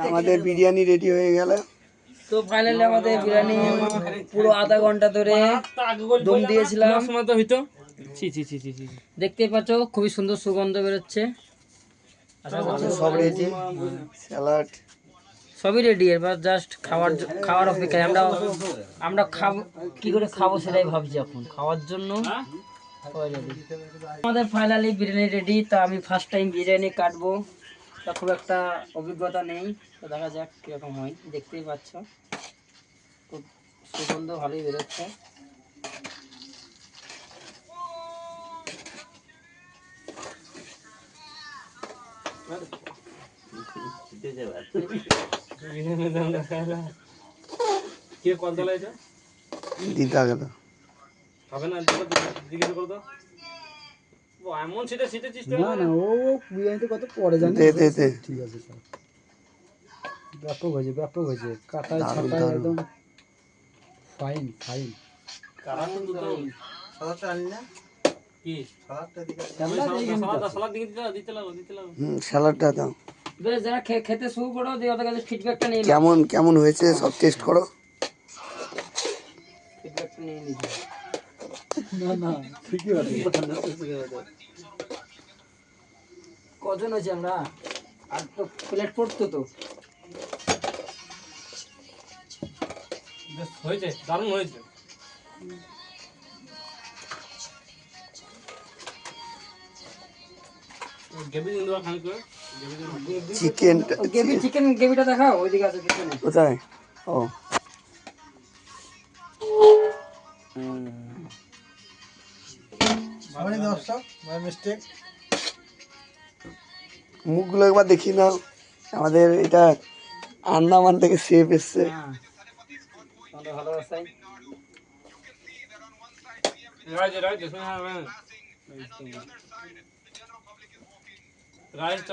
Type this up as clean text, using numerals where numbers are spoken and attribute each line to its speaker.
Speaker 1: আমাদের বিরিয়ানি রেডি হয়ে গেল।
Speaker 2: তো ফাইনালি আমাদের বিরিয়ানি পুরো আধা ঘন্টা ধরে দম দিয়েছিলাম। দেখতেই পাচ্ছ খুবই সুন্দর সুগন্ধ বেরোচ্ছে।
Speaker 1: সব রেডি, স্যালাড
Speaker 2: সবই রেডি, এবার জাস্ট খাওয়ার অপেক্ষায়। আমরা খাবো কি করে খাবো সেটাই ভাবছি এখন, খাওয়ার জন্য সবাই রেডি। আমাদের ফাইনালি বিরিয়ানি রেডি। তা আমি ফার্স্ট টাইম বিরিয়ানি কাটবো, তা খুব একটা অভিজ্ঞতা নেই, তো দেখা যাক কীরকম হয়। দেখতেই পাচ্ছ খুব সুগন্ধ ভালোই বেরোচ্ছে।
Speaker 1: দিদা গেল
Speaker 3: কত পরে জানি। ঠিক আছে, ব্যাপক হয়েছে কাটায় ছাটায় একদম ফাইন।
Speaker 1: স্যালাডটা দাও।
Speaker 2: বেশ, যারা খেতে শুরু করো দিয়ে ওদের কাছে ফিডব্যাকটা নিয়ে
Speaker 1: কেমন হয়েছে সব টেস্ট করো।
Speaker 2: ফিডব্যাকটা নিয়ে নিচ্ছি।
Speaker 3: না ঠিকই আছে।
Speaker 2: কজন হয়েছে আমরা? আর তো প্লেট পড়তো তো।
Speaker 4: হয়েছে, দারুণ হয়েছে।
Speaker 1: চিকেন
Speaker 2: গ্রেভিটা দেখাও, ওইদিকে আছে পিছনে।
Speaker 1: কোথায়? ও মুখগুলো একবার দেখি না। আমাদের এটা আন্দামান থেকে শেফ এসছে।
Speaker 2: ভালোবাসাই
Speaker 4: রাইট